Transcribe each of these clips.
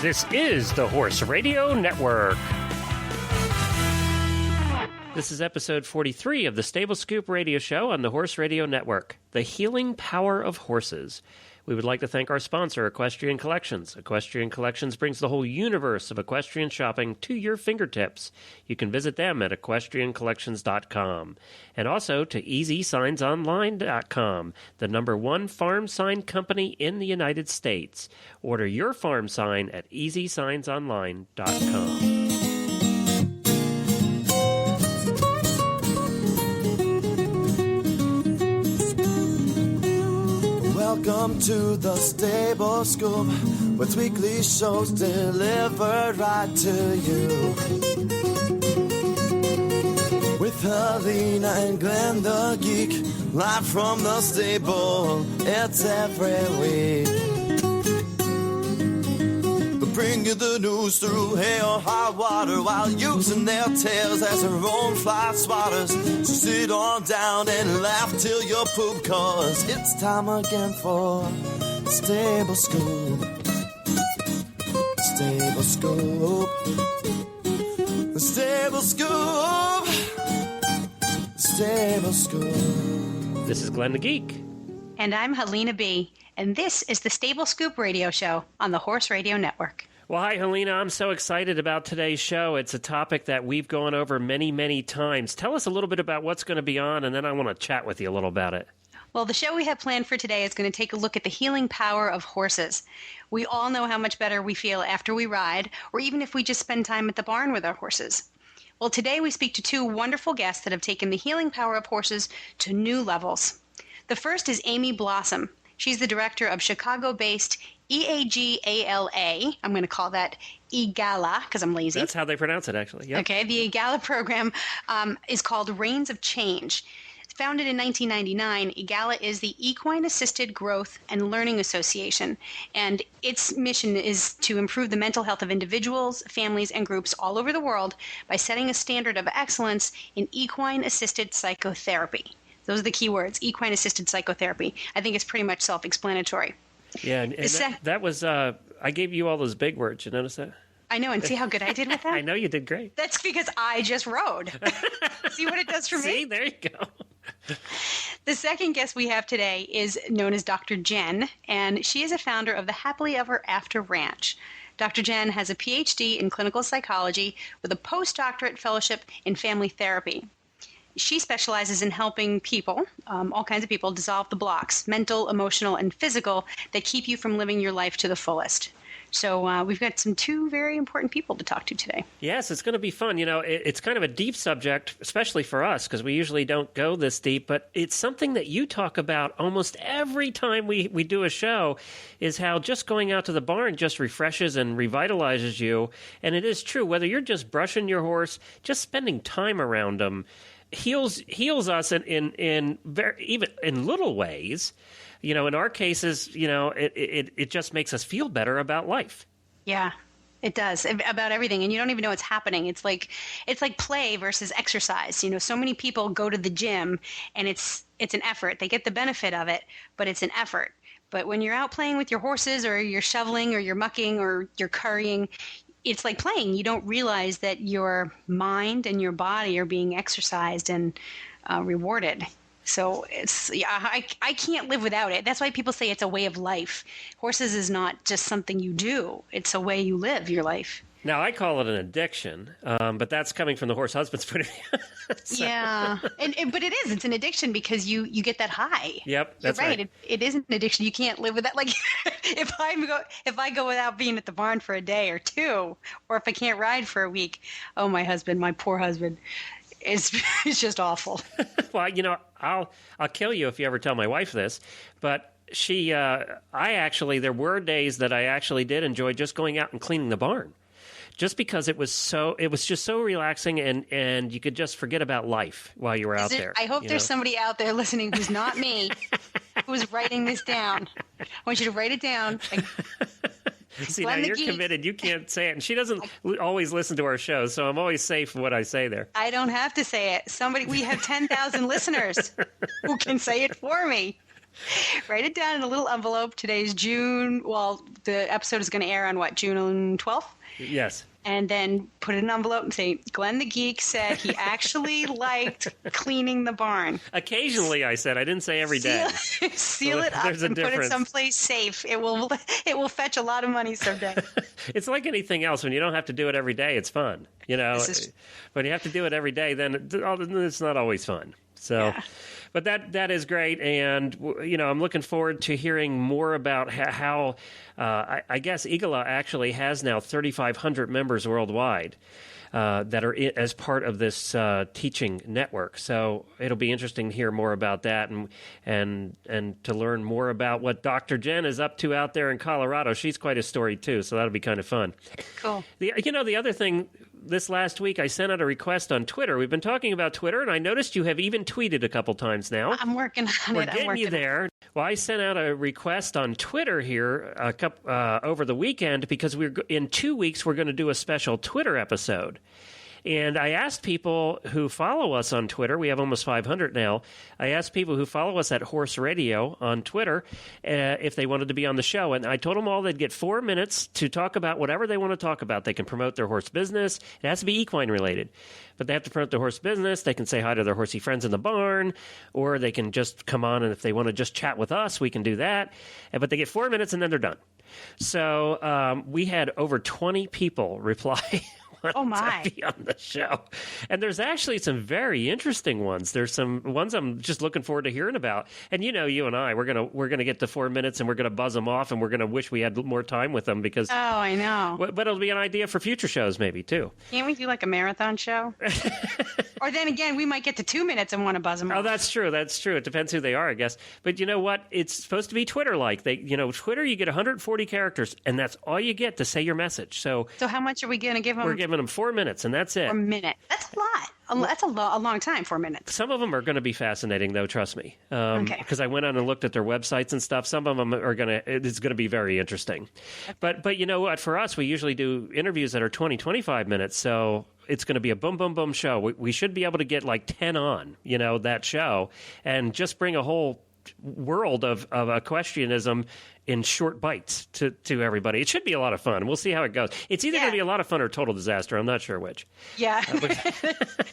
This is the Horse Radio Network. This is episode 43 of the Stable Scoop Radio Show on the Horse Radio Network, The Healing Power of Horses. We would like to thank our sponsor, Equestrian Collections. Equestrian Collections brings the whole universe of equestrian shopping to your fingertips. You can visit them at equestriancollections.com. And also to EasySignsOnline.com, the #1 farm sign company in the United States. Order your farm sign at EasySignsOnline.com. Welcome to the Stable Scoop, with weekly shows delivered right to you. With Helena and Glenn the Geek, live from the stable, it's every week. They bring you the news through hail or high water, while using their tails as their own fly swatters. So sit on down and laugh till you poop, cause it's time again for Stable Scoop. Stable Scoop. Stable Scoop. Stable Scoop. This is Glenn the Geek. And I'm Helena B. And this is the Stable Scoop Radio Show on the Horse Radio Network. Well, hi, Helena. I'm so excited about today's show. It's a topic that we've gone over many, many times. Tell us a little bit about what's going to be on, and then I want to chat with you a little about it. Well, the show we have planned for today is going to take a look at the healing power of horses. We all know how much better we feel after we ride, or even if we just spend time at the barn with our horses. Well, today we speak to two wonderful guests that have taken the healing power of horses to new levels. The first is Amy Blossom. She's the director of Chicago-based EAGALA. I'm going to call that EGALA because I'm lazy. That's how they pronounce it, actually. Yep. Okay, the EGALA program is called Reigns of Change. Founded in 1999, EGALA is the Equine Assisted Growth and Learning Association, and its mission is to improve the mental health of individuals, families, and groups all over the world by setting a standard of excellence in equine-assisted psychotherapy. Those are the key words, equine-assisted psychotherapy. I think it's pretty much self-explanatory. Yeah, and that was, I gave you all those big words. You notice that? I know, and see how good I did with that? I know you did great. That's because I just rode. See what it does for me? See, there you go. The second guest we have today is known as Dr. Jen, and she is a founder of the Happily Ever After Ranch. Dr. Jen has a PhD in clinical psychology with a postdoctorate fellowship in family therapy. She specializes in helping people, all kinds of people, dissolve the blocks, mental, emotional, and physical, that keep you from living your life to the fullest. So we've got two very important people to talk to today. Yes, it's going to be fun. You know, it's kind of a deep subject, especially for us, because we usually don't go this deep. But it's something that you talk about almost every time we do a show, is how just going out to the barn just refreshes and revitalizes you. And it is true, whether you're just brushing your horse, just spending time around them, heals us in very, even in little ways. You know, in our cases, you know, it just makes us feel better about life. Yeah, it does, about everything, and you don't even know what's happening. It's like play versus exercise. You know, so many people go to the gym, and it's an effort. They get the benefit of it, but it's an effort. But when you're out playing with your horses, or you're shoveling, or you're mucking, or you're currying, it's like playing. You don't realize that your mind and your body are being exercised and rewarded. So I can't live without it. That's why people say it's a way of life. Horses is not just something you do. It's a way you live your life. Now, I call it an addiction, but that's coming from the horse husband's point of view. So. Yeah, but it is. It's an addiction because you get that high. Yep, that's You're right. It is an addiction. You can't live without. Like if I go without being at the barn for a day or two, or if I can't ride for a week, oh, my poor husband, it's just awful. Well, you know, I'll kill you if you ever tell my wife this, but there were days that I actually did enjoy just going out and cleaning the barn. Just because it was just so relaxing, and you could just forget about life while you were out there. I hope there's somebody out there listening who's not me, who's writing this down. I want you to write it down. See, now you're committed. You can't say it. And she doesn't always listen to our shows, so I'm always safe what I say there. I don't have to say it. We have 10,000 listeners who can say it for me. Write it down in a little envelope. Today's June. Well, the episode is going to air on what, June 12th? Yes. And then put it in an envelope and say, Glenn the Geek said he actually liked cleaning the barn. Occasionally, I said. I didn't say every day. Seal it up and put it someplace safe. It will fetch a lot of money someday. It's like anything else. When you don't have to do it every day, it's fun. You know, when you have to do it every day, then it's not always fun. So, yeah. But that is great, and you know, I'm looking forward to hearing more about how I guess EAGLA actually has now 3,500 members worldwide that are as part of this teaching network. So it'll be interesting to hear more about that and to learn more about what Dr. Jen is up to out there in Colorado. She's quite a story too, so that'll be kind of fun. Cool. The other thing. This last week, I sent out a request on Twitter. We've been talking about Twitter, and I noticed you have even tweeted a couple times now. I'm working on it. We're getting you there. Well, I sent out a request on Twitter here over the weekend because in 2 weeks we're going to do a special Twitter episode. And I asked people who follow us on Twitter, we have almost 500 now, I asked people who follow us at Horse Radio on Twitter if they wanted to be on the show. And I told them all they'd get 4 minutes to talk about whatever they want to talk about. They can promote their horse business. It has to be equine related. But they have to promote their horse business. They can say hi to their horsey friends in the barn, or they can just come on, and if they want to just chat with us, we can do that. But they get 4 minutes, and then they're done. So we had over 20 people reply. Oh my! To be on the show, and there's actually some very interesting ones. There's some ones I'm just looking forward to hearing about. And you know, you and I, we're gonna get to 4 minutes, and we're gonna buzz them off, and we're gonna wish we had more time with them because. Oh, I know. But it'll be an idea for future shows, maybe too. Can't we do like a marathon show? Or then again, we might get to 2 minutes and want to buzz them off. Oh, that's true. That's true. It depends who they are, I guess. But you know what? It's supposed to be Twitter-like. Twitter, you get 140 characters, and that's all you get to say your message. So how much are we going to give them? We're giving them 4 minutes, and that's it. 1 minute. That's a lot. That's a long time, 4 minutes. Some of them are going to be fascinating, though. Trust me. Okay. Because I went on and looked at their websites and stuff. Some of them it's going to be very interesting. Okay. But you know what? For us, we usually do interviews that are 20, 25 minutes. So it's going to be a boom, boom, boom show. We should be able to get like 10 on, that show, and just bring a whole world of equestrianism in short bites to everybody. It should be a lot of fun. We'll see how it goes. It's either going to be a lot of fun or total disaster. I'm not sure which. Yeah.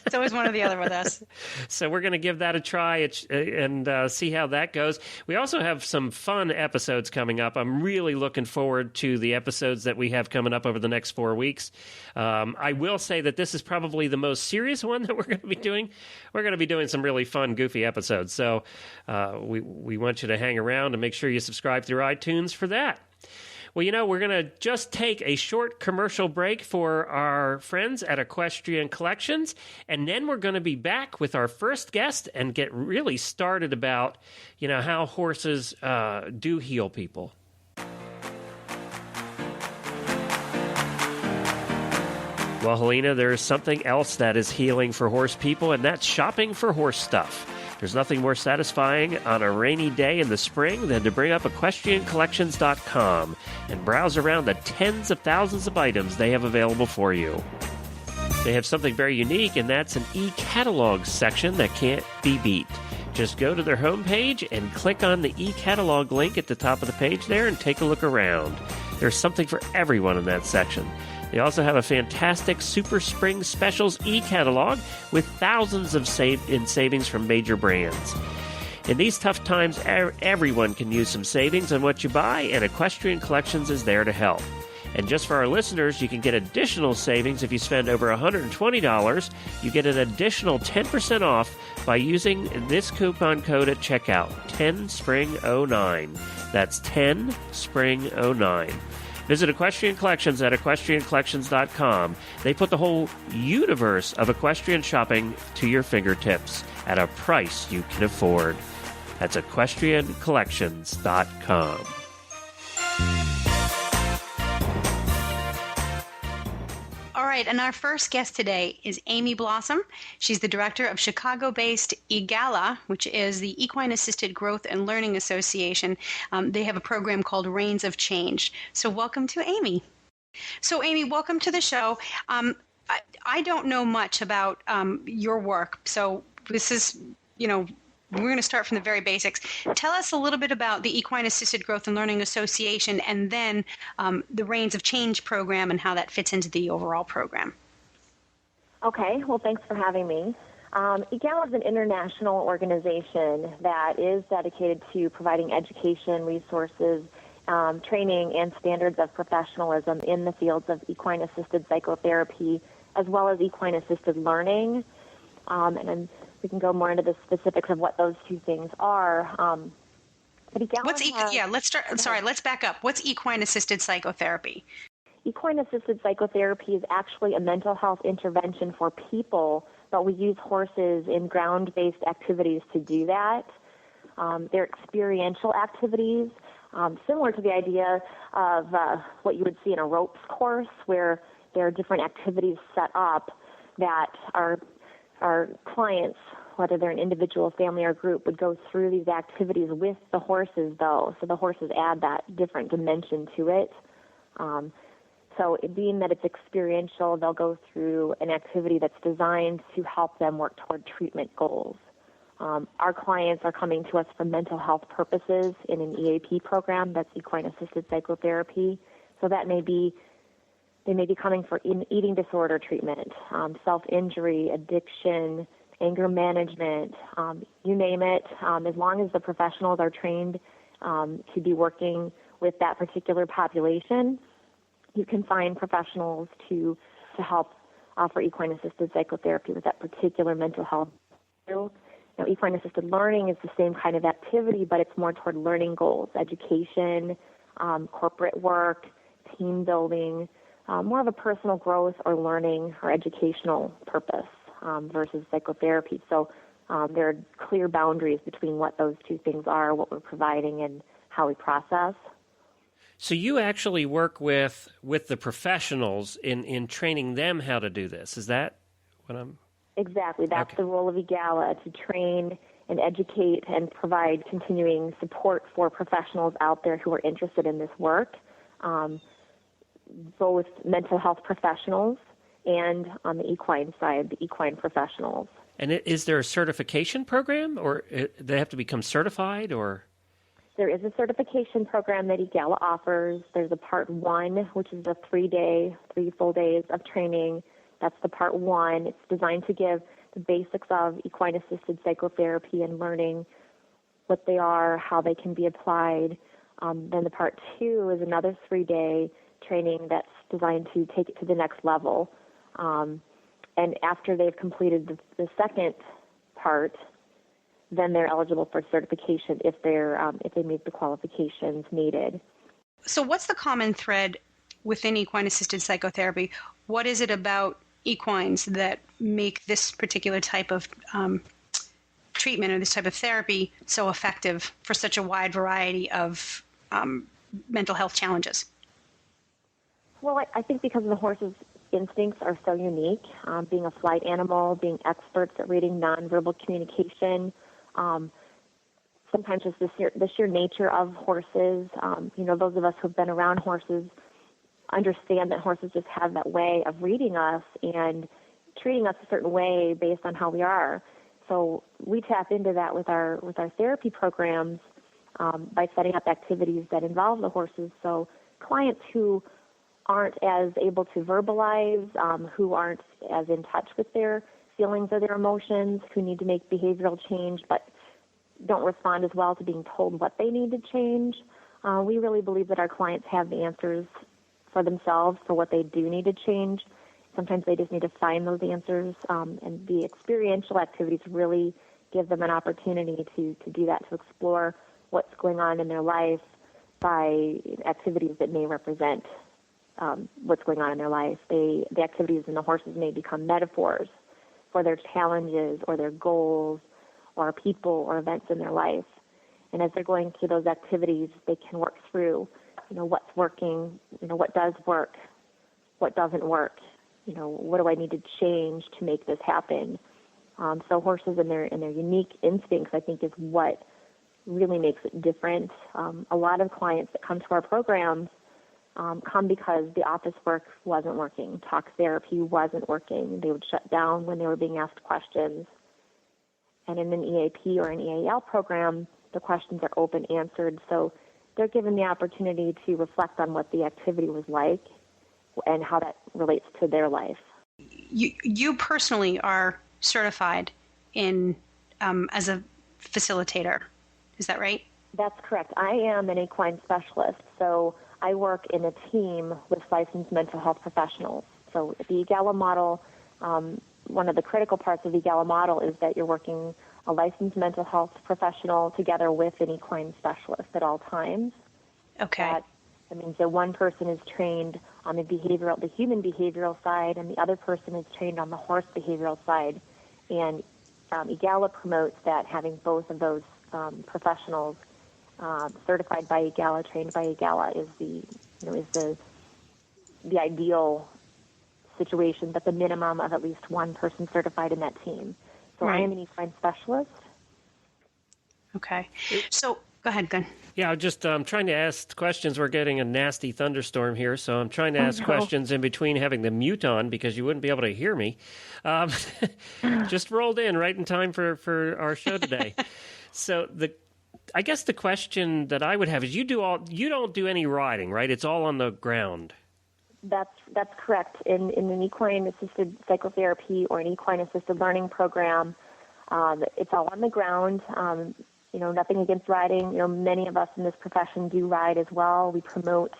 It's always one or the other with us. So we're going to give that a try and see how that goes. We also have some fun episodes coming up. I'm really looking forward to the episodes that we have coming up over the next 4 weeks. I will say that this is probably the most serious one that we're going to be doing. We're going to be doing some really fun, goofy episodes. So we want you to hang around and make sure you subscribe through iTunes for that. Well, we're going to just take a short commercial break for our friends at Equestrian Collections, and then we're going to be back with our first guest and get really started about, how horses do heal people. Well, Helena, there's something else that is healing for horse people, and that's shopping for horse stuff. There's nothing more satisfying on a rainy day in the spring than to bring up EquestrianCollections.com and browse around the tens of thousands of items they have available for you. They have something very unique, and that's an e-catalog section that can't be beat. Just go to their homepage and click on the e-catalog link at the top of the page there and take a look around. There's something for everyone in that section. They also have a fantastic Super Spring Specials e-catalog with thousands of savings from major brands. In these tough times, everyone can use some savings on what you buy, and Equestrian Collections is there to help. And just for our listeners, you can get additional savings if you spend over $120. You get an additional 10% off by using this coupon code at checkout, 10SPRING09. That's 10SPRING09. Visit Equestrian Collections at EquestrianCollections.com. They put the whole universe of equestrian shopping to your fingertips at a price you can afford. That's EquestrianCollections.com. All right, and our first guest today is Amy Blossom. She's the director of Chicago-based EAGLA, which is the Equine Assisted Growth and Learning Association. They have a program called Reins of Change. So welcome to Amy. So Amy, welcome to the show. I don't know much about your work, so this is, we're going to start from the very basics. Tell us a little bit about the Equine Assisted Growth and Learning Association, and then the Reins of Change program and how that fits into the overall program. Okay, well, thanks for having me. EGALA is an international organization that is dedicated to providing education, resources, training, and standards of professionalism in the fields of equine-assisted psychotherapy, as well as equine-assisted learning. And then we can go more into the specifics of what those two things are. But EGALA let's back up. What's equine-assisted psychotherapy? Equine-assisted psychotherapy is actually a mental health intervention for people, but we use horses in ground-based activities to do that. They're experiential activities, similar to the idea of what you would see in a ropes course, where there are different activities set up that our clients, whether they're an individual, family, or group, would go through these activities with the horses, though. So the horses add that different dimension to it. So it being that it's experiential, they'll go through an activity that's designed to help them work toward treatment goals. Our clients are coming to us for mental health purposes in an EAP program, that's equine-assisted psychotherapy. So that they may be coming for eating disorder treatment, self-injury, addiction, anger management, you name it. As long as the professionals are trained to be working with that particular population, you can find professionals to help offer equine-assisted psychotherapy with that particular mental health issue. Now, equine-assisted learning is the same kind of activity, but it's more toward learning goals, education, corporate work, team building, more of a personal growth or learning or educational purpose versus psychotherapy. So there are clear boundaries between what those two things are, what we're providing, and how we process. So you actually work with the professionals in training them how to do this. Is that what I'm... Exactly. That's okay. The role of EGALA, to train and educate and provide continuing support for professionals out there who are interested in this work, both mental health professionals and on the equine side, the equine professionals. And is there a certification program, or they have to become certified, or... There is a certification program that EGALA offers. There's a Part 1, which is a 3 full days of training. That's the Part 1. It's designed to give the basics of equine-assisted psychotherapy and learning what they are, how they can be applied. Then the Part 2 is another 3-day training that's designed to take it to the next level. And after they've completed the second part, then they're eligible for certification if they meet the qualifications needed. So what's the common thread within equine-assisted psychotherapy? What is it about equines that make this particular type of treatment or this type of therapy so effective for such a wide variety of mental health challenges? Well, I think because the horse's instincts are so unique, being a flight animal, being experts at reading nonverbal communication, sometimes just the sheer nature of horses. Those of us who've been around horses understand that horses just have that way of reading us and treating us a certain way based on how we are. So we tap into that with our therapy programs by setting up activities that involve the horses. So clients who aren't as able to verbalize, who aren't as in touch with their feelings or their emotions, who need to make behavioral change but don't respond as well to being told what they need to change. We really believe that our clients have the answers for themselves for what they do need to change. Sometimes they just need to find those answers, and the experiential activities really give them an opportunity to do that, to explore what's going on in their life by activities that may represent what's going on in their life. The activities in the horses may become metaphors for their challenges or their goals or people or events in their life. And as they're going through those activities, they can work through, what's working, what does work, what doesn't work, what do I need to change to make this happen. So horses and their unique instincts, I think, is what really makes it different. A lot of clients that come to our programs come because the office work wasn't working. Talk therapy wasn't working. They would shut down when they were being asked questions. And in an EAP or an EAL program, the questions are open answered. So they're given the opportunity to reflect on what the activity was like and how that relates to their life. You personally are certified in as a facilitator. Is that right? That's correct. I am an equine specialist, so I work in a team with licensed mental health professionals. So the EGALA model, one of the critical parts of the EGALA model is that you're working a licensed mental health professional together with an equine specialist at all times. Okay. That means that one person is trained on the human behavioral side, and the other person is trained on the horse behavioral side. And EGALA promotes that having both of those professionals certified by EGALA, trained by EGALA is the ideal situation, but the minimum of at least one person certified in that team. So Right. I am an equine specialist. Okay. So go ahead, Glenn. Yeah, I'm just trying to ask questions. We're getting a nasty thunderstorm here, so I'm trying to ask questions in between having the mute on because you wouldn't be able to hear me. Just rolled in right in time for our show today. So I guess the question that I would have is you don't do any riding, right? It's all on the ground. That's correct. In an equine-assisted psychotherapy or an equine-assisted learning program, it's all on the ground. Nothing against riding. Many of us in this profession do ride as well. We promote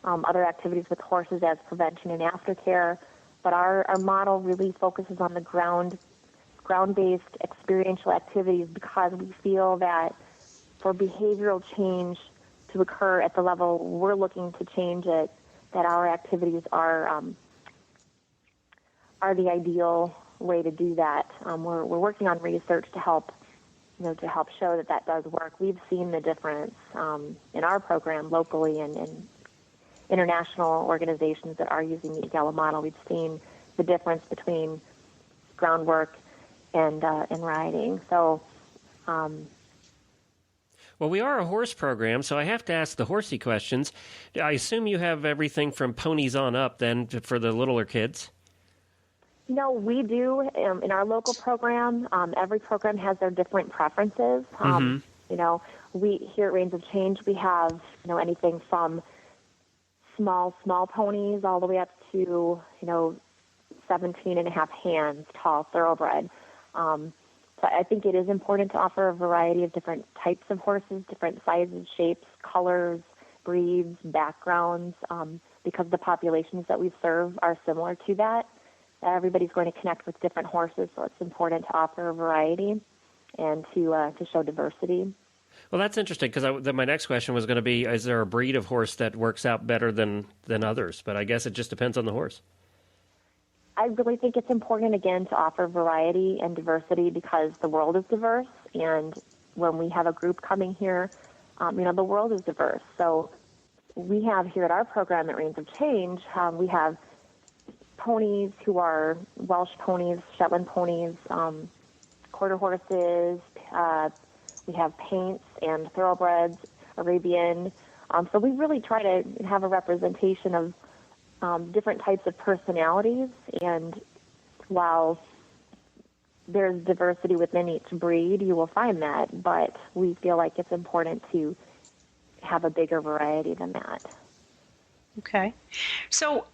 other activities with horses as prevention and aftercare, but our model really focuses on the ground-based experiential activities because we feel that for behavioral change to occur at the level we're looking to change it, that our activities are the ideal way to do that. We're working on research to help show that does work. We've seen the difference in our program locally and in international organizations that are using the EGALA model. We've seen the difference between groundwork and riding. So. Well, we are a horse program, so I have to ask the horsey questions. I assume you have everything from ponies on up then for the littler kids? No, we do. In our local program, every program has their different preferences. We here at Reins of Change, we have anything from small ponies all the way up to 17 and a half hands tall thoroughbred. So I think it is important to offer a variety of different types of horses, different sizes, shapes, colors, breeds, backgrounds, because the populations that we serve are similar to that. Everybody's going to connect with different horses, so it's important to offer a variety and to show diversity. Well, that's interesting because my next question was going to be, is there a breed of horse that works out better than others? But I guess it just depends on the horse. I really think it's important, again, to offer variety and diversity because the world is diverse, and when we have a group coming here, the world is diverse. So we have here at our program at Reins of Change, we have ponies who are Welsh ponies, Shetland ponies, quarter horses. We have paints and thoroughbreds, Arabian. So we really try to have a representation of different types of personalities, and while there's diversity within each breed, you will find that, but we feel like it's important to have a bigger variety than that. Okay. So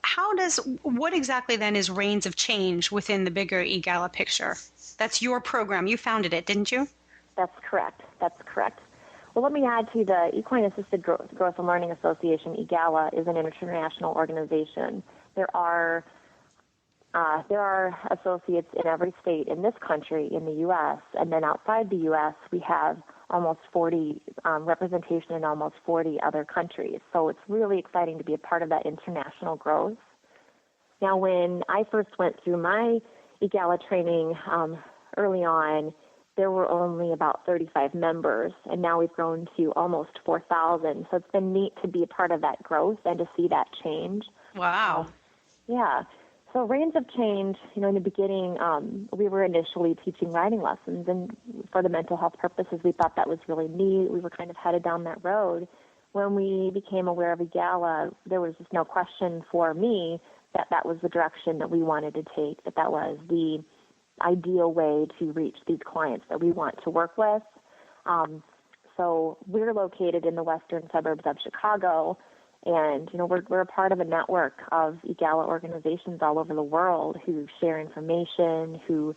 what exactly then is Reins of Change within the bigger EGALA picture? That's your program. You founded it, didn't you? That's correct. Well, let me add to the Equine Assisted Growth and Learning Association. EGALA is an international organization. There are associates in every state in this country, in the U.S., and then outside the U.S. we have almost 40 representation in almost 40 other countries. So it's really exciting to be a part of that international growth. Now, when I first went through my EGALA training early on, there were only about 35 members, and now we've grown to almost 4,000. So it's been neat to be a part of that growth and to see that change. Wow. Yeah. So Reins of Change, in the beginning, we were initially teaching riding lessons, and for the mental health purposes, we thought that was really neat. We were kind of headed down that road. When we became aware of EGALA, there was just no question for me that was the direction that we wanted to take, that was the ideal way to reach these clients that we want to work with. So we're located in the western suburbs of Chicago, and we're a part of a network of EGALA organizations all over the world who share information, who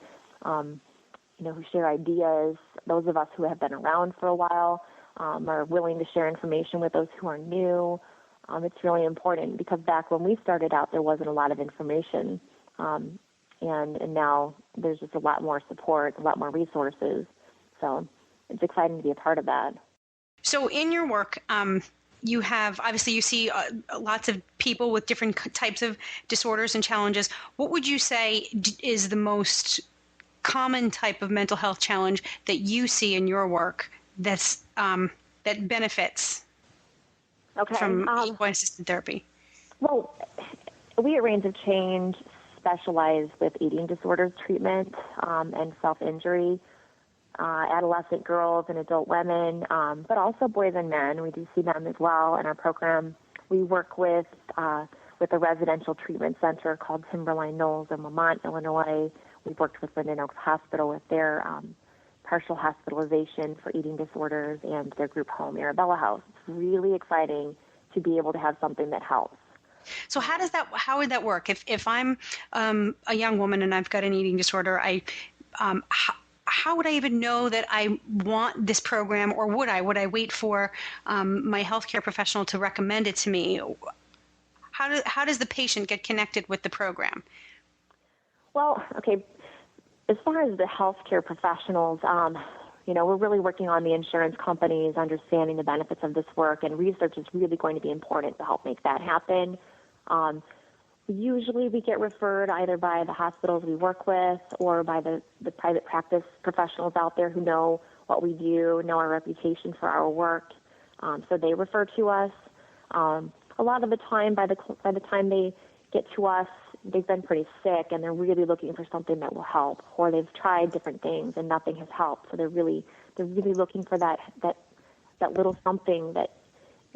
share ideas. Those of us who have been around for a while are willing to share information with those who are new. It's really important because back when we started out, there wasn't a lot of information, and now there's just a lot more support, a lot more resources. So it's exciting to be a part of that. So in your work, you see lots of people with different types of disorders and challenges. What would you say is the most common type of mental health challenge that you see in your work that benefits from equine-assisted therapy? Well, we at Reins of Change specialize with eating disorders treatment and self-injury, adolescent girls and adult women, but also boys and men. We do see them as well in our program. We work with a residential treatment center called Timberline Knolls in Lamont, Illinois. We've worked with Linden Oaks Hospital with their partial hospitalization for eating disorders and their group home, Arabella House. It's really exciting to be able to have something that helps. So how would that work? If I'm a young woman and I've got an eating disorder, how would I even know that I want this program, or would I wait for my healthcare professional to recommend it to me? How does the patient get connected with the program? Well, okay, as far as the healthcare professionals, we're really working on the insurance companies understanding the benefits of this work, and research is really going to be important to help make that happen. Usually we get referred either by the hospitals we work with or by the private practice professionals out there who know what we do, know our reputation for our work. So they refer to us. A lot of the time, by the time they get to us, they've been pretty sick and they're really looking for something that will help, or they've tried different things and nothing has helped. So they're really looking for that little something that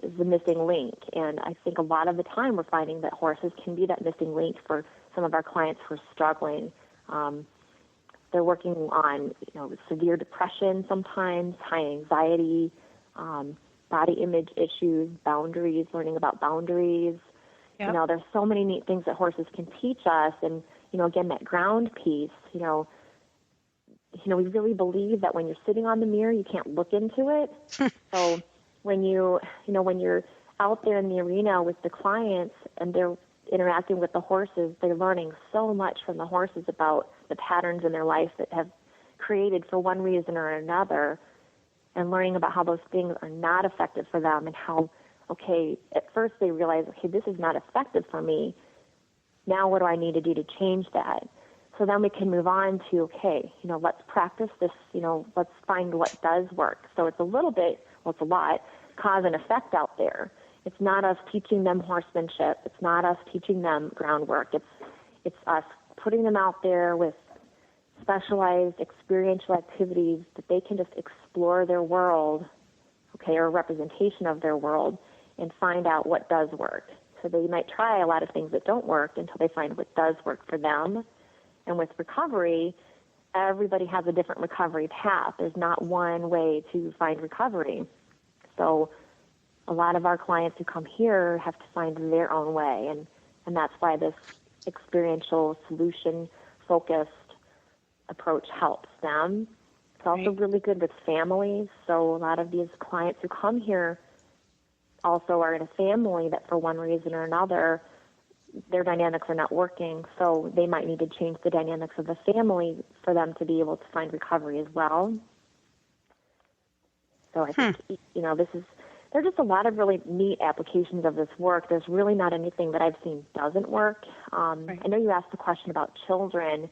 is the missing link. And I think a lot of the time we're finding that horses can be that missing link for some of our clients who are struggling. They're working on severe depression sometimes, high anxiety, body image issues, boundaries, learning about boundaries. Yep. There's so many neat things that horses can teach us. And, again, that ground piece, we really believe that when you're sitting on the mirror, you can't look into it. So when you're out there in the arena with the clients and they're interacting with the horses, they're learning so much from the horses about the patterns in their life that have created for one reason or another, and learning about how those things are not effective for them, and how, okay, at first they realize, okay, this is not effective for me. Now what do I need to do to change that? So then we can move on to, okay, let's practice this, let's find what does work. So it's a lot, cause and effect out there. It's not us teaching them horsemanship. It's not us teaching them groundwork. It's us putting them out there with specialized experiential activities that they can just explore their world, okay, or a representation of their world, and find out what does work. So they might try a lot of things that don't work until they find what does work for them. And with recovery, everybody has a different recovery path. There's not one way to find recovery. So a lot of our clients who come here have to find their own way, and that's why this experiential, solution-focused approach helps them. It's also really good with families. So a lot of these clients who come here also are in a family that for one reason or another, their dynamics are not working. So they might need to change the dynamics of the family for them to be able to find recovery as well. So I think, there's just a lot of really neat applications of this work. There's really not anything that I've seen doesn't work. I know you asked a question about children,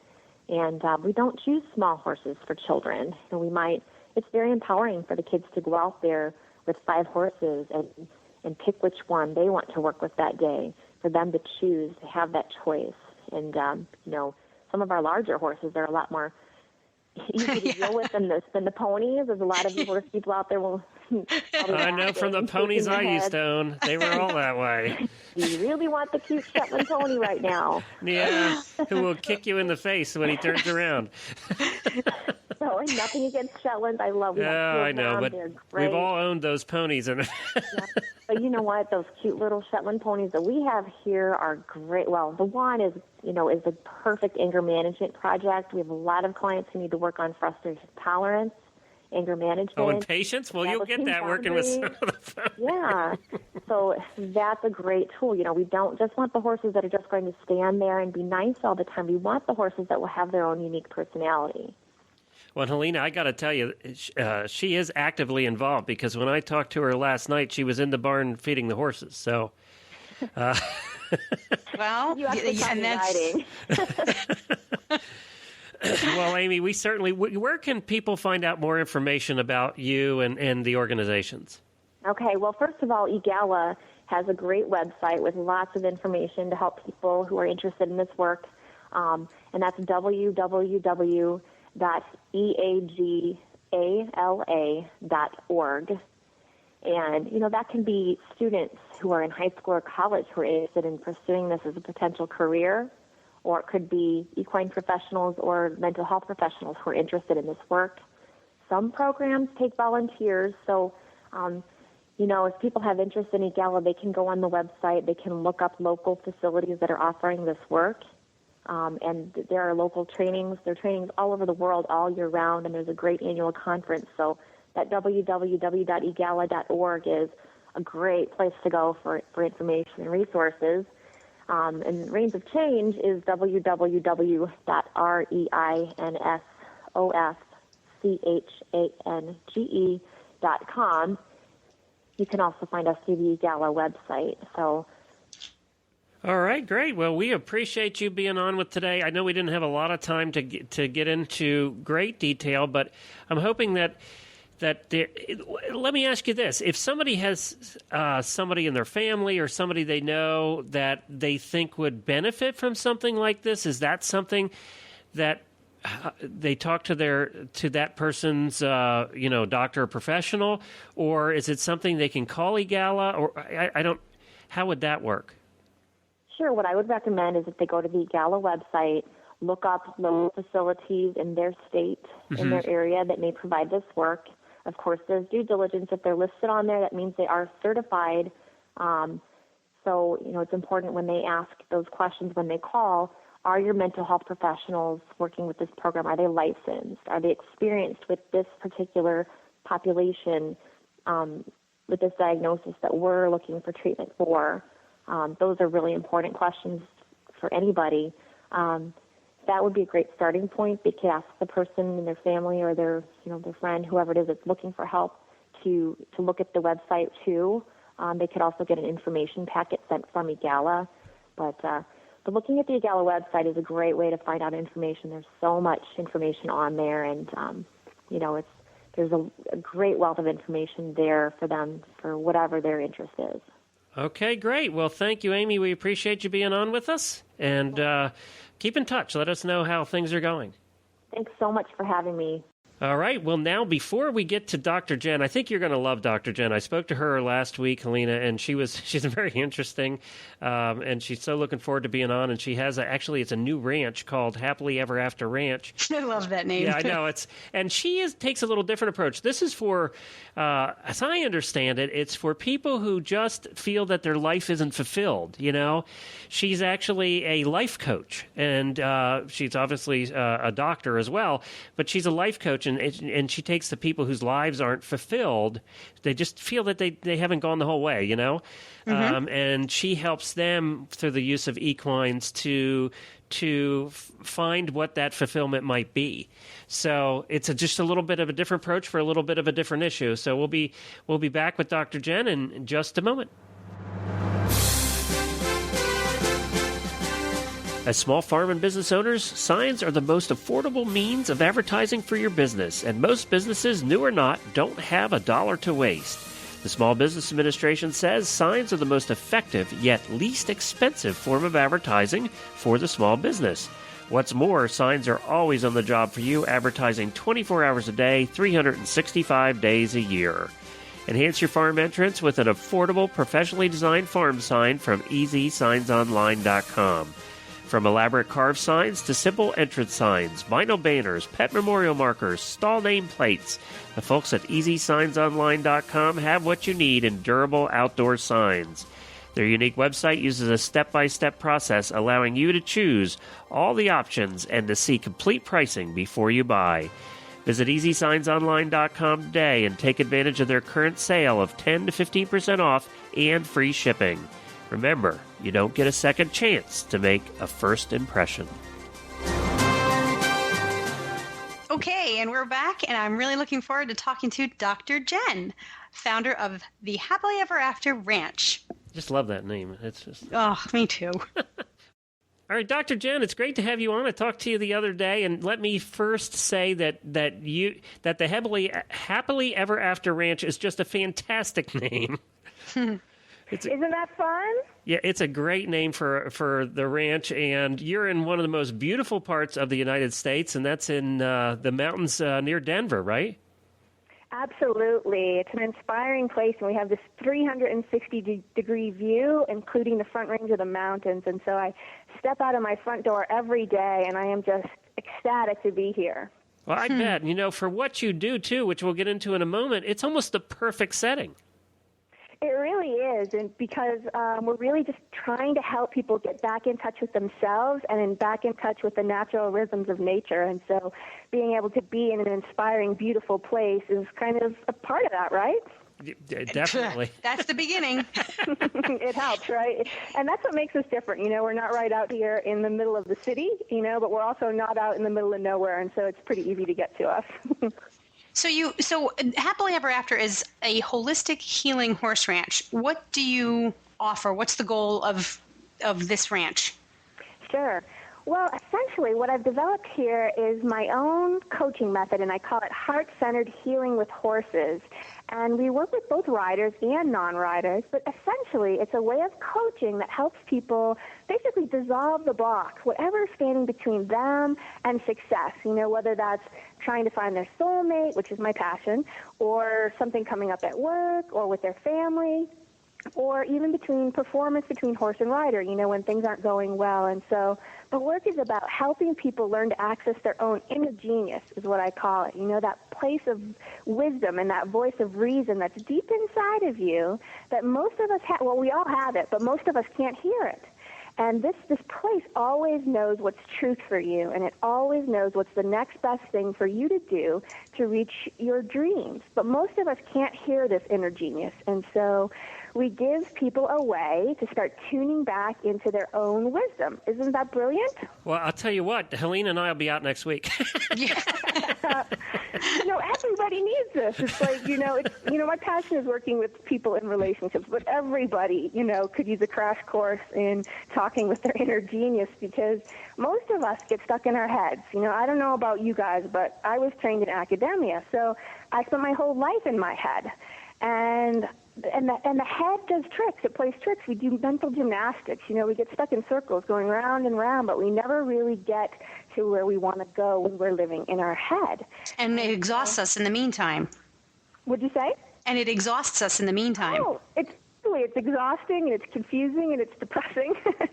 and we don't choose small horses for children. It's very empowering for the kids to go out there with 5 horses and pick which one they want to work with that day, for them to choose, to have that choice. And, some of our larger horses are a lot more easy to deal with than the ponies. There's a lot of horse people out there will. I know from the ponies I used to own, they were all that way. Do you really want the cute Shetland pony right now? Yeah, who will kick you in the face when he turns around. So nothing against Shetlands. I love them. Yeah, I know, but we've all owned those ponies. And yeah. But you know what? Those cute little Shetland ponies that we have here are great. Well, the one is a perfect anger management project. We have a lot of clients who need to work on frustration tolerance, anger management. Oh, and patience? Well, you'll get that working with some of the ponies. Yeah. So that's a great tool. We don't just want the horses that are just going to stand there and be nice all the time. We want the horses that will have their own unique personality. Well, Helena, I got to tell you, she is actively involved because when I talked to her last night, she was in the barn feeding the horses. So, well, and that's. Well, Amy, we certainly. Where can people find out more information about you and the organizations? Okay. Well, first of all, EGALA has a great website with lots of information to help people who are interested in this work, and that's www.eagala.org. And, that can be students who are in high school or college who are interested in pursuing this as a potential career, or it could be equine professionals or mental health professionals who are interested in this work. Some programs take volunteers, so, if people have interest in EGALA, they can go on the website, they can look up local facilities that are offering this work. And there are local trainings. There are trainings all over the world all year round, and there's a great annual conference. So that www.egala.org is a great place to go for information and resources. And Reins of Change is www.reinsofchange.com. You can also find us through the EGALA website. So. All right, great. Well, we appreciate you being on with today. I know we didn't have a lot of time to get into great detail, but I'm hoping that let me ask you this. If somebody has somebody in their family or somebody they know that they think would benefit from something like this, is that something that they talk to that person's doctor or professional, or is it something they can call EGALA, or I don't? How would that work? Sure. What I would recommend is if they go to the EGALA website, look up local facilities in their state, in their area that may provide this work. Of course, there's due diligence. If they're listed on there, that means they are certified. So, it's important when they ask those questions, when they call, are your mental health professionals working with this program? Are they licensed? Are they experienced with this particular population, with this diagnosis that we're looking for treatment for? Those are really important questions for anybody. That would be a great starting point. They could ask the person and their family or their friend, whoever it is that's looking for help, to look at the website too. They could also get an information packet sent from EGALA. But looking at the EGALA website is a great way to find out information. There's so much information on there, and there's a great wealth of information there for them for whatever their interest is. Okay, great. Well, thank you, Amy. We appreciate you being on with us. And keep in touch. Let us know how things are going. Thanks so much for having me. All right. Well, now, before we get to Dr. Jen, I think you're going to love Dr. Jen. I spoke to her last week, Helena, and she's very interesting, and she's so looking forward to being on. And she has it's a new ranch called Happily Ever After Ranch. I love that name. Yeah, I know. She takes a little different approach. This is for, as I understand it, it's for people who just feel that their life isn't fulfilled. She's actually a life coach, and she's obviously a doctor as well, but she's a life coach. And she takes the people whose lives aren't fulfilled. They just feel that they haven't gone the whole way, and she helps them through the use of equines to find what that fulfillment might be. So it's just a little bit of a different approach for a little bit of a different issue. So we'll be back with Dr. Jen in just a moment. As small farm and business owners, signs are the most affordable means of advertising for your business, and most businesses, new or not, don't have $1 to waste. The Small Business Administration says signs are the most effective yet least expensive form of advertising for the small business. What's more, signs are always on the job for you, advertising 24 hours a day, 365 days a year. Enhance your farm entrance with an affordable, professionally designed farm sign from EasySignsOnline.com. From elaborate carved signs to simple entrance signs, vinyl banners, pet memorial markers, stall name plates, the folks at EasySignsOnline.com have what you need in durable outdoor signs. Their unique website uses a step-by-step process allowing you to choose all the options and to see complete pricing before you buy. Visit EasySignsOnline.com today and take advantage of their current sale of 10 to 15% off and free shipping. Remember, you don't get a second chance to make a first impression. Okay, and we're back, and I'm really looking forward to talking to Dr. Jen, founder of the Happily Ever After Ranch. Just love that name. It's just... Oh, me too. All right, Dr. Jen, it's great to have you on. I talked to you the other day, and let me first say that the Happily Ever After Ranch is just a fantastic name. Isn't that fun? Yeah, it's a great name for the ranch, and you're in one of the most beautiful parts of the United States, and that's in the mountains near Denver, right? Absolutely. It's an inspiring place, and we have this 360-degree view, including the Front Range of the mountains. And so I step out of my front door every day, and I am just ecstatic to be here. Well, I bet. You know, for what you do, too, which we'll get into in a moment, it's almost the perfect setting. It really is, and because we're really just trying to help people get back in touch with themselves and back in touch with the natural rhythms of nature. And so being able to be in an inspiring, beautiful place is kind of a part of that, right? Definitely. That's the beginning. It helps, right? And that's what makes us different. You know, we're not right out here in the middle of the city, you know, but we're also not out in the middle of nowhere, and so it's pretty easy to get to us. So Happily Ever After is a holistic healing horse ranch. What do you offer? What's the goal of this ranch? Sure. Well, essentially what I've developed here is my own coaching method, and I call it Heart-Centered Healing with Horses. And we work with both riders and non-riders, but essentially it's a way of coaching that helps people basically dissolve the blocks, whatever's standing between them and success, you know, whether that's trying to find their soulmate, which is my passion, or something coming up at work or with their family, or even between performance between horse and rider, you know, when things aren't going well. And so the work is about helping people learn to access their own inner genius, is what I call it. You know, that place of wisdom and that voice of reason that's deep inside of you that most of us have. Well, we all have it, but most of us can't hear it. And this place always knows what's truth for you, and it always knows what's the next best thing for you to do to reach your dreams. But most of us can't hear this inner genius, and so we give people a way to start tuning back into their own wisdom. Isn't that brilliant? Well, I'll tell you what, Helene and I will be out next week. You know, everybody needs this. It's like, my passion is working with people in relationships, but everybody, could use a crash course in talking with their inner genius, because most of us get stuck in our heads. I don't know about you guys, but I was trained in academia, so I spent my whole life in my head. And the head does tricks. It plays tricks. We do mental gymnastics. We get stuck in circles going round and round, but we never really get to where we want to go when we're living in our head. And it exhausts us in the meantime. What'd you say? And it exhausts us in the meantime. Oh, it's exhausting, and it's confusing, and it's depressing. But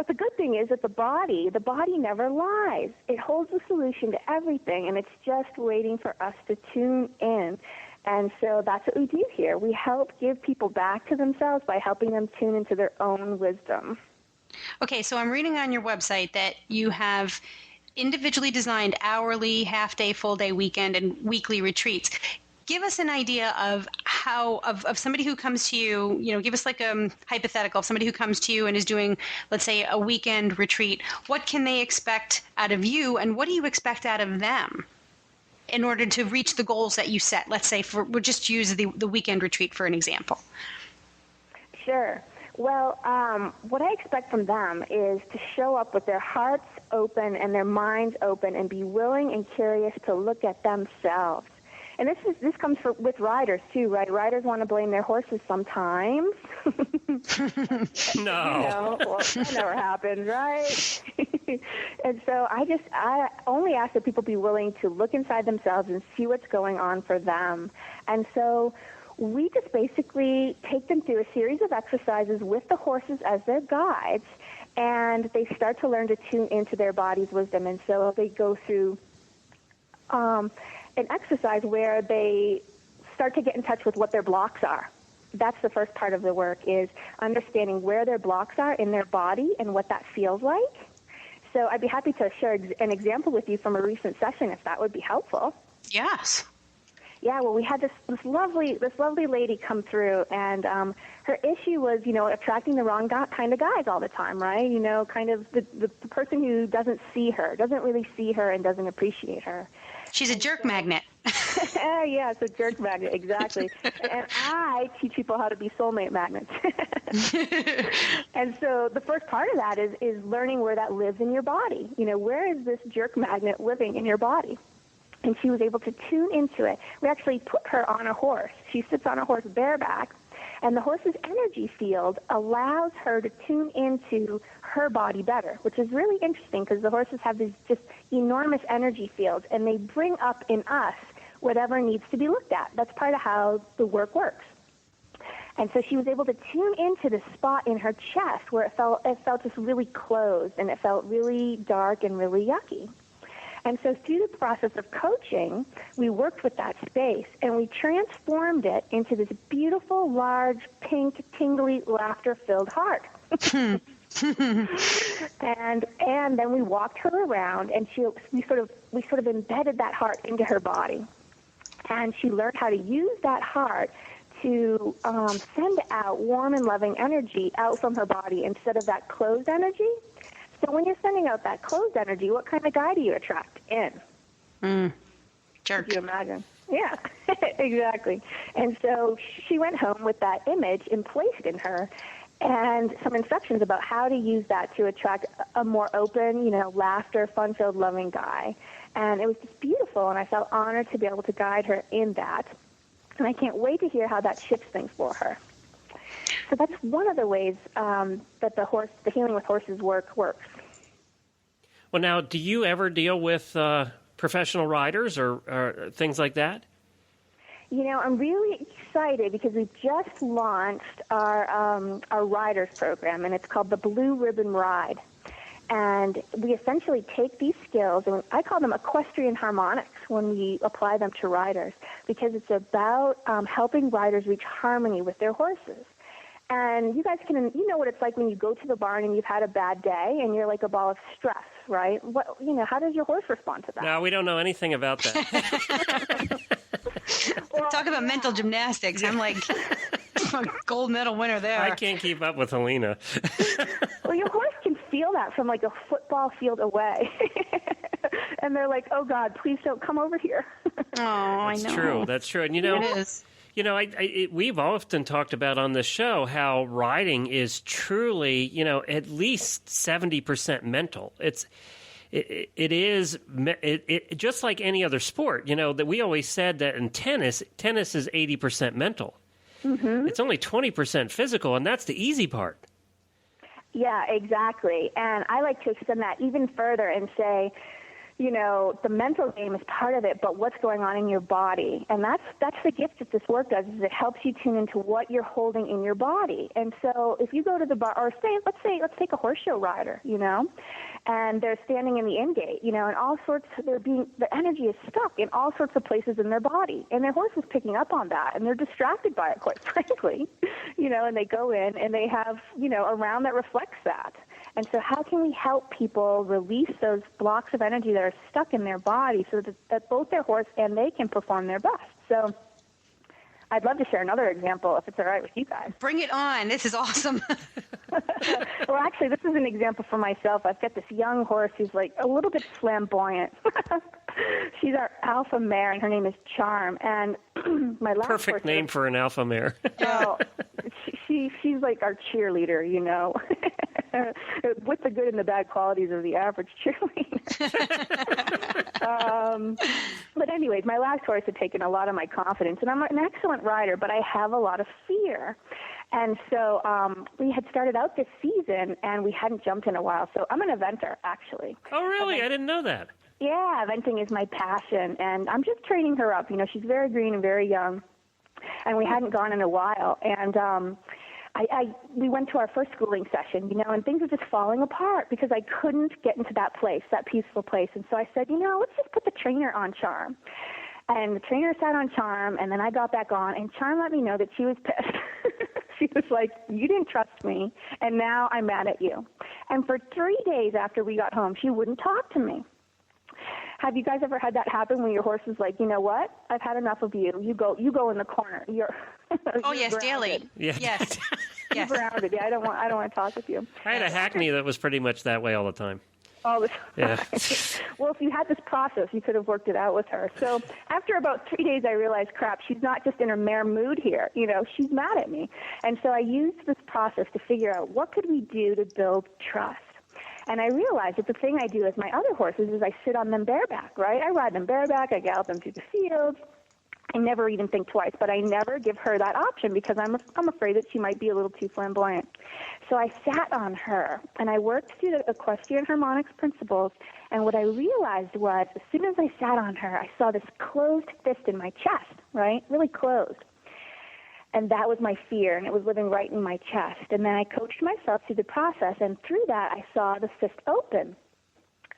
the good thing is that the body never lies. It holds the solution to everything, and it's just waiting for us to tune in. And so that's what we do here. We help give people back to themselves by helping them tune into their own wisdom. Okay, so I'm reading on your website that you have individually designed hourly, half-day, full-day, weekend, and weekly retreats. Give us an idea of how, of somebody who comes to you, give us like a hypothetical, somebody who comes to you and is doing, let's say, a weekend retreat. What can they expect out of you, and what do you expect out of them in order to reach the goals that you set? Let's say we'll just use the weekend retreat for an example. Sure. Well, what I expect from them is to show up with their hearts open and their minds open and be willing and curious to look at themselves. And this comes with riders too, right? Riders want to blame their horses sometimes. No. Well, that never happens, right? And so I only ask that people be willing to look inside themselves and see what's going on for them. And so we just basically take them through a series of exercises with the horses as their guides, and they start to learn to tune into their body's wisdom. And so they go through an exercise where they start to get in touch with what their blocks are. That's the first part of the work, is understanding where their blocks are in their body and what that feels like. So I'd be happy to share an example with you from a recent session if that would be helpful. Yes. Yeah, well, we had this lovely lady come through, and her issue was, attracting the wrong kind of guys all the time, right? Kind of the person who doesn't really see her and doesn't appreciate her. She's a jerk magnet. Yeah, it's a jerk magnet, exactly. And I teach people how to be soulmate magnets. And so the first part of that is learning where that lives in your body. Where is this jerk magnet living in your body? And she was able to tune into it. We actually put her on a horse. She sits on a horse bareback, and the horse's energy field allows her to tune into her body better, which is really interesting because the horses have these just enormous energy fields, and they bring up in us whatever needs to be looked at. That's part of how the work works. And so she was able to tune into the spot in her chest where it felt just really closed, and it felt really dark and really yucky. And so through the process of coaching, we worked with that space, and we transformed it into this beautiful, large, pink, tingly, laughter-filled heart. And then we walked her around, and we sort of embedded that heart into her body. And she learned how to use that heart to send out warm and loving energy out from her body instead of that closed energy. So when you're sending out that closed energy, what kind of guy do you attract in? Jerk. Could you imagine? Yeah, exactly. And so she went home with that image emplaced in her and some instructions about how to use that to attract a more open, laughter, fun-filled, loving guy. And it was just beautiful, and I felt honored to be able to guide her in that. And I can't wait to hear how that shifts things for her. So that's one of the ways that the Healing with Horses works. Well, now, do you ever deal with professional riders or things like that? I'm really excited because we just launched our riders program, and it's called the Blue Ribbon Ride. And we essentially take these skills, and I call them equestrian harmonics when we apply them to riders, because it's about helping riders reach harmony with their horses. And you guys you know what it's like when you go to the barn and you've had a bad day and you're like a ball of stress, right? How does your horse respond to that? No, we don't know anything about that. Well, Talk about mental gymnastics. I'm like a gold medal winner there. I can't keep up with Helena. Well, your horse can feel that from like a football field away. And they're like, oh, God, please don't come over here. Oh, I know. That's true. And, It is. We've often talked about on this show how riding is truly, at least 70% mental. It is just like any other sport. That we always said that in tennis is 80% mental. Mm-hmm. It's only 20% physical, and that's the easy part. Yeah, exactly. And I like to extend that even further and say, the mental game is part of it, but what's going on in your body. And that's the gift that this work does, is it helps you tune into what you're holding in your body. And so if you go to the bar, or let's take a horse show rider, and they're standing in the in gate, and all sorts, the energy is stuck in all sorts of places in their body. And their horse is picking up on that, and they're distracted by it, quite frankly, and they go in and they have, a round that reflects that. And so how can we help people release those blocks of energy that are stuck in their body so that both their horse and they can perform their best? So I'd love to share another example if it's all right with you guys. Bring it on. This is awesome. Well, actually, this is an example for myself. I've got this young horse who's like a little bit flamboyant. She's our alpha mare, and her name is Charm. And my last perfect name for an alpha mare. Oh, she's like our cheerleader, with the good and the bad qualities of the average cheerleader. But anyways, my last horse had taken a lot of my confidence, and I'm an excellent rider, but I have a lot of fear. And so we had started out this season, and we hadn't jumped in a while. So I'm an eventer, actually. Oh, really? I didn't know that. Yeah, eventing is my passion, and I'm just training her up. You know, she's very green and very young, and we hadn't gone in a while. And we went to our first schooling session, you know, and things were just falling apart because I couldn't get into that place, that peaceful place. And so I said, you know, let's just put the trainer on Charm. And the trainer sat on Charm, and then I got back on, and Charm let me know that she was pissed. She was like, you didn't trust me, and now I'm mad at you. And for 3 days after we got home, she wouldn't talk to me. Have you guys ever had that happen when your horse is like, you know what? I've had enough of you. You go in the corner. You're Oh, you're yes, grounded. daily. Yeah. Yes. You're Yes. grounded. Yeah, I don't want to talk with you. I had a Hackney that was pretty much that way all the time. All the time. Yeah. Well, if you had this process, you could have worked it out with her. So after about 3 days, I realized, crap, she's not just in a mere mood here. You know, she's mad at me. And so I used this process to figure out what could we do to build trust. And I realized that the thing I do with my other horses is I sit on them bareback, right? I ride them bareback. I gallop them through the fields. I never even think twice, but I never give her that option because I'm afraid that she might be a little too flamboyant. So I sat on her, and I worked through the equestrian harmonics principles, and what I realized was as soon as I sat on her, I saw this closed fist in my chest, right? Really closed. And that was my fear, and it was living right in my chest. And then I coached myself through the process, and through that I saw the fist open.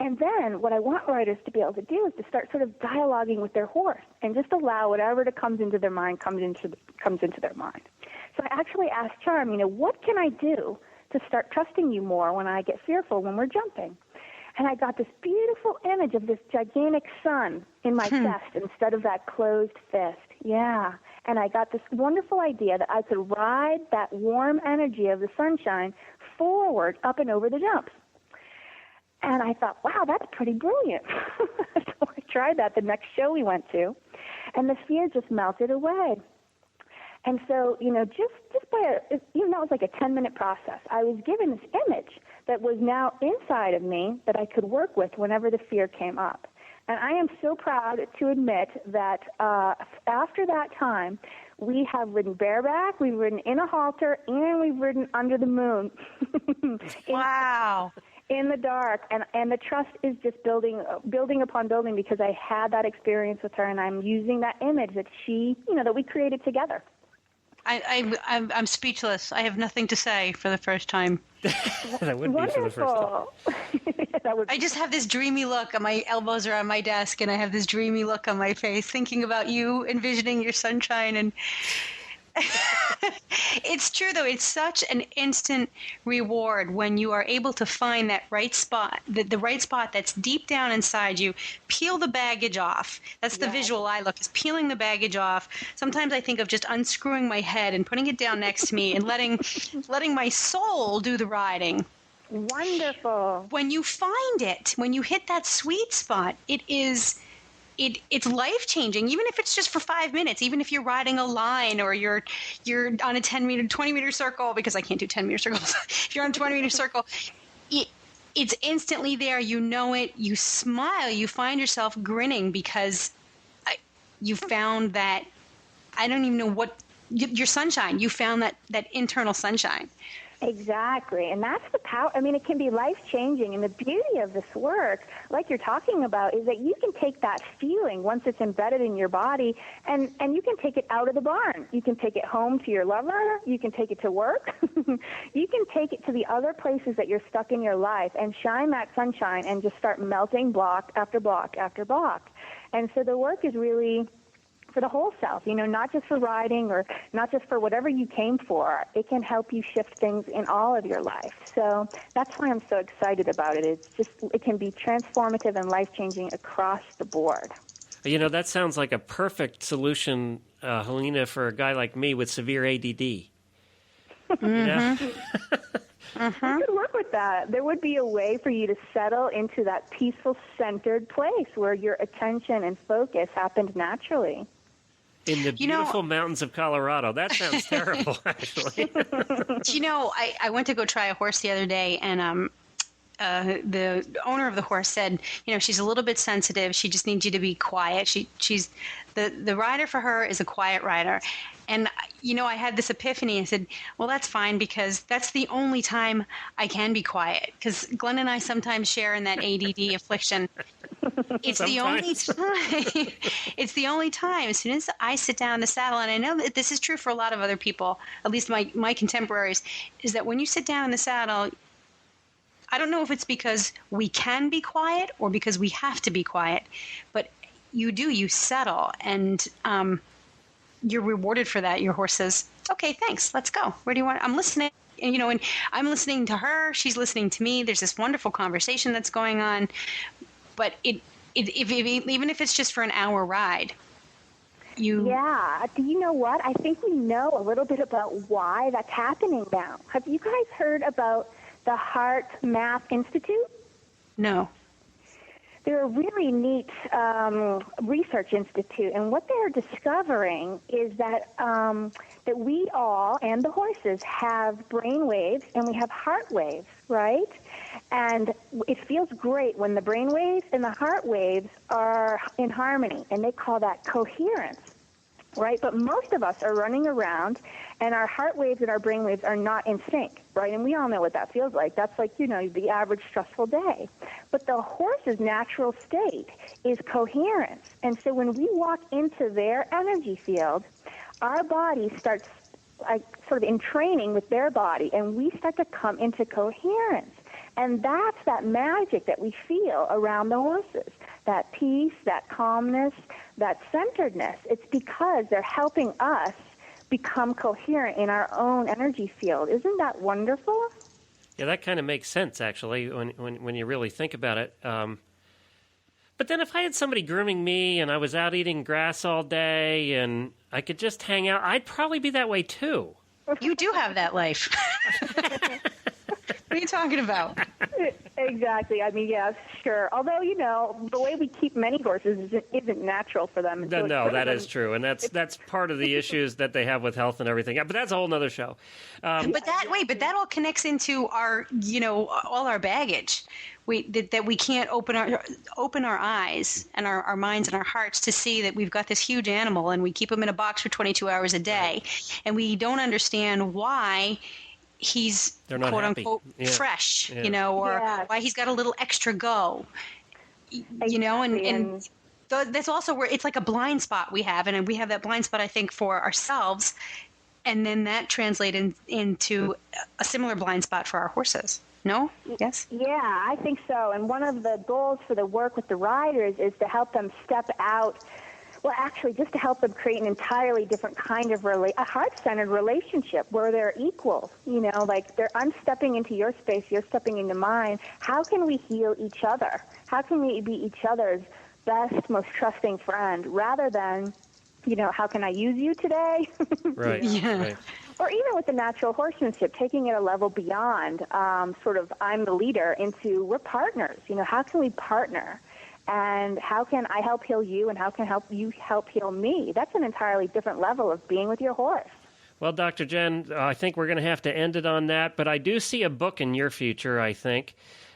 And then what I want riders to be able to do is to start sort of dialoguing with their horse and just allow whatever that comes into their mind comes into their mind. So I actually asked Charm, you know, what can I do to start trusting you more when I get fearful when we're jumping? And I got this beautiful image of this gigantic sun in my chest instead of that closed fist. Yeah. And I got this wonderful idea that I could ride that warm energy of the sunshine forward up and over the jumps. And I thought, wow, that's pretty brilliant. So I tried that the next show we went to, and the fear just melted away. And so, you know, just by even though it was like a 10-minute process, I was given this image that was now inside of me that I could work with whenever the fear came up. And I am so proud to admit that after that time, we have ridden bareback, we've ridden in a halter, and we've ridden under the moon. Wow. In the dark, and the trust is just building upon building because I had that experience with her, and I'm using that image that that we created together. I'm speechless. I have nothing to say for the first time. That would be for the first time. I just have this dreamy look. My elbows are on my desk, and I have this dreamy look on my face, thinking about you, envisioning your sunshine, and it's true, though. It's such an instant reward when you are able to find that right spot, the right spot that's deep down inside you. Peel the baggage off. That's the visual I look, is peeling the baggage off. Sometimes I think of just unscrewing my head and putting it down next to me and letting my soul do the riding. Wonderful. When you find it, when you hit that sweet spot, it's life-changing, even if it's just for 5 minutes, even if you're riding a line or you're on a 20-meter circle, because I can't do 10-meter circles. If you're on a 20-meter circle, it's instantly there. You know it. You smile. You find yourself grinning because you found that, I don't even know what, your sunshine. You found that internal sunshine. Exactly. And that's the power. I mean, it can be life-changing. And the beauty of this work, like you're talking about, is that you can take that feeling once it's embedded in your body and you can take it out of the barn. You can take it home to your lover. You can take it to work. You can take it to the other places that you're stuck in your life and shine that sunshine and just start melting block after block after block. And so the work is really for the whole self, not just for riding or not just for whatever you came for. It can help you shift things in all of your life. So that's why I'm so excited about it. It can be transformative and life-changing across the board. That sounds like a perfect solution, Helena, for a guy like me with severe ADD. Mm-hmm. You could work with that. There would be a way for you to settle into that peaceful, centered place where your attention and focus happened naturally. In the beautiful mountains of Colorado. That sounds terrible, actually. I went to go try a horse the other day, and the owner of the horse said, she's a little bit sensitive. She just needs you to be quiet. She's the rider for her is a quiet rider. And, I had this epiphany. I said, well, that's fine because that's the only time I can be quiet. Because Glenn and I sometimes share in that ADD affliction. It's the only time. It's the only time. As soon as I sit down in the saddle, and I know that this is true for a lot of other people, at least my contemporaries, is that when you sit down in the saddle, I don't know if it's because we can be quiet or because we have to be quiet, but you settle, and you're rewarded for that. Your horse says, okay, thanks, let's go. Where do you want? I'm listening. And, and I'm listening to her. She's listening to me. There's this wonderful conversation that's going on. But even if it's just for an hour ride, Yeah. Do you know what? I think we know a little bit about why that's happening now. Have you guys heard about the Heart Math Institute? No. They're a really neat research institute, and what they're discovering is that that we all and the horses have brain waves and we have heart waves, right? And it feels great when the brain waves and the heart waves are in harmony, and they call that coherence, right? But most of us are running around, and our heart waves and our brain waves are not in sync, right? And we all know what that feels like. That's like, the average stressful day. But the horse's natural state is coherence. And so when we walk into their energy field, our body starts sort of in training with their body, and we start to come into coherence. And that's that magic that we feel around the horses, that peace, that calmness, that centeredness. It's because they're helping us become coherent in our own energy field. Isn't that wonderful? Yeah, that kind of makes sense, actually, when you really think about it. But then if I had somebody grooming me and I was out eating grass all day and I could just hang out, I'd probably be that way too. You do have that life. What are you talking about? Exactly. I mean, yes, sure. Although, the way we keep many horses isn't natural for them. And so No, that is true. And that's part of the issues that they have with health and everything. But that's a whole other show. But that all connects into our, all our baggage. That we can't open our eyes and our minds and our hearts to see that we've got this huge animal and we keep him in a box for 22 hours a day. And we don't understand why he's quote unquote fresh, or why he's got a little extra go, and that's also where it's like a blind spot we have. And we have that blind spot, I think, for ourselves. And then that translates into a similar blind spot for our horses. No? Yes? Yeah, I think so. And one of the goals for the work with the riders is to help them step out. Well, actually, just to help them create an entirely different kind of a heart-centered relationship where they're equal. I'm stepping into your space, you're stepping into mine. How can we heal each other? How can we be each other's best, most trusting friend, rather than, how can I use you today? Right. Yeah. Right. Or even with the natural horsemanship, taking it a level beyond sort of I'm the leader into we're partners. How can we partner? And how can I help heal you, and how can you help heal me? That's an entirely different level of being with your horse. Well, Dr. Jen, I think we're going to have to end it on that, but I do see a book in your future, I think.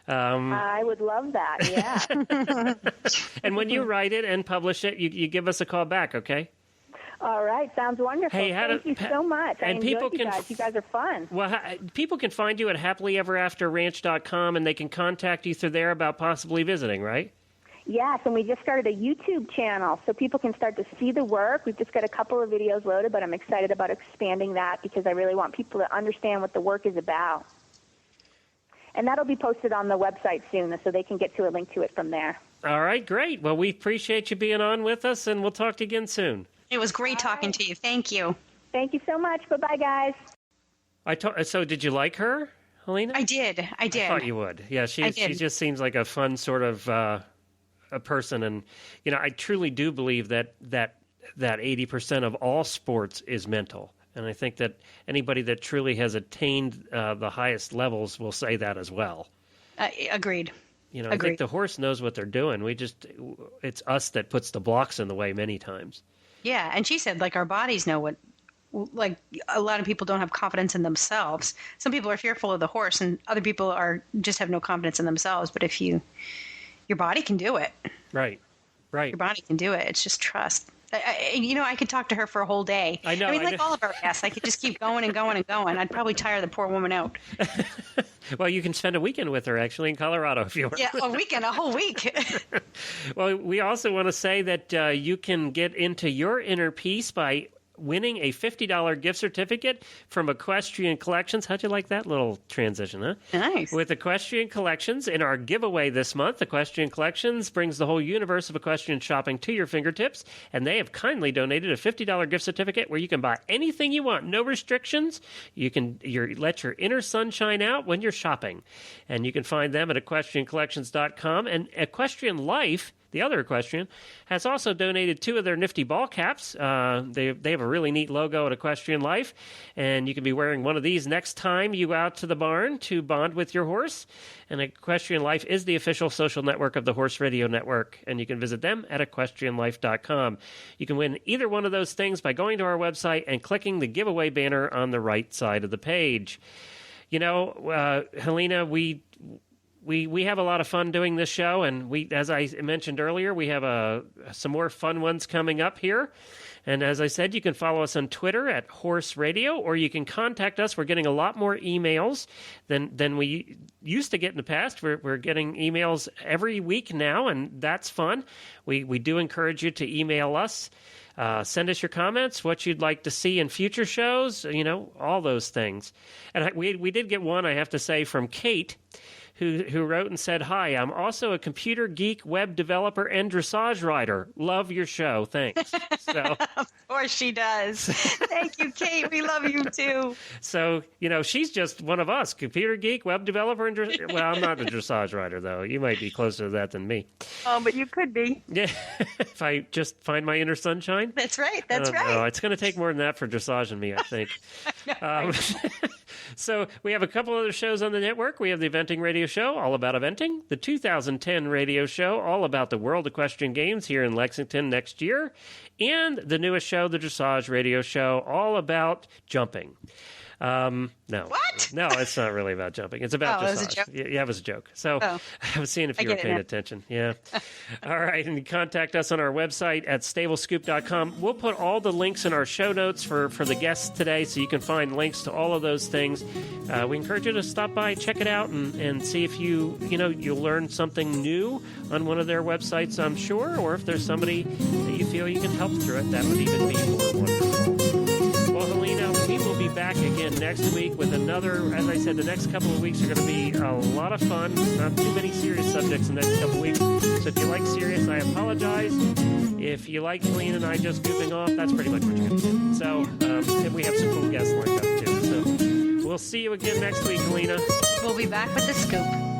I would love that, yeah. And when you write it and publish it, you give us a call back, okay? All right, sounds wonderful. Hey, Thank you so much. And I enjoyed you guys. You guys are fun. Well, people can find you at happilyeverafterranch.com, and they can contact you through there about possibly visiting, right? Yes, and we just started a YouTube channel so people can start to see the work. We've just got a couple of videos loaded, but I'm excited about expanding that because I really want people to understand what the work is about. And that'll be posted on the website soon, so they can get to a link to it from there. All right, great. Well, we appreciate you being on with us, and we'll talk to you again soon. It was great talking to you. Thank you. Thank you so much. Bye-bye, guys. So did you like her, Helena? I did. I thought you would. Yeah, she just seems like a fun sort of a person. And, I truly do believe that 80% of all sports is mental. And I think that anybody that truly has attained the highest levels will say that as well. Agreed. I think the horse knows what they're doing. It's us that puts the blocks in the way many times. Yeah, and she said, our bodies know like a lot of people don't have confidence in themselves. Some people are fearful of the horse, and other people are just have no confidence in themselves. But if your body can do it. Right. Your body can do it. It's just trust. I could talk to her for a whole day. I know. All of our guests, I could just keep going and going and going. I'd probably tire the poor woman out. Well, you can spend a weekend with her, actually, in Colorado if you want. Yeah, a whole week. Well, we also want to say that you can get into your inner peace by winning a $50 gift certificate from Equestrian Collections. How'd you like that little transition, huh? Nice. With Equestrian Collections in our giveaway this month, Equestrian Collections brings the whole universe of equestrian shopping to your fingertips, and they have kindly donated a $50 gift certificate where you can buy anything you want, no restrictions. You can let your inner sunshine out when you're shopping, and you can find them at equestriancollections.com. And Equestrian Life, the other equestrian, has also donated 2 of their nifty ball caps. They have a really neat logo at Equestrian Life, and you can be wearing one of these next time you go out to the barn to bond with your horse. And Equestrian Life is the official social network of the Horse Radio Network, and you can visit them at equestrianlife.com. You can win either one of those things by going to our website and clicking the giveaway banner on the right side of the page. Helena, we have a lot of fun doing this show, and as I mentioned earlier, we have some more fun ones coming up here. And as I said, you can follow us on Twitter at Horse Radio, or you can contact us. We're getting a lot more emails than we used to get in the past. We're getting emails every week now, and that's fun. We do encourage you to email us. Send us your comments, what you'd like to see in future shows, all those things. And we did get one, I have to say, from Kate, who wrote and said, "Hi, I'm also a computer geek, web developer, and dressage rider. Love your show. Thanks." So, of course she does. Thank you, Kate. We love you, too. So, she's just one of us, computer geek, web developer, and well, I'm not a dressage rider, though. You might be closer to that than me. Oh, but you could be. Yeah, if I just find my inner sunshine. That's right. That's right. No, it's going to take more than that for dressage and me, I think. So we have a couple other shows on the network. We have the Eventing Radio Show, all about eventing. The 2010 Radio Show, all about the World Equestrian Games here in Lexington next year. And the newest show, the Dressage Radio Show, all about jumping. No. What? No, it's not really about jumping. It's about dressage. It was a joke? Yeah, it was a joke. So I was seeing if you were paying attention. Yeah. All right. And you contact us on our website at stablescoop.com. We'll put all the links in our show notes for the guests today, so you can find links to all of those things. We encourage you to stop by, check it out, and see if you'll learn something new on one of their websites, I'm sure, or if there's somebody that you feel you can help through it, that would even be more wonderful. Well, Helena, we will be back again next week with another. As I said, the next couple of weeks are going to be a lot of fun. Not too many serious subjects in the next couple of weeks. So if you like serious, I apologize. If you like Helena and I just goofing off, that's pretty much what you're going to get. So, and we have some cool guests lined up too. So we'll see you again next week, Helena. We'll be back with the scoop.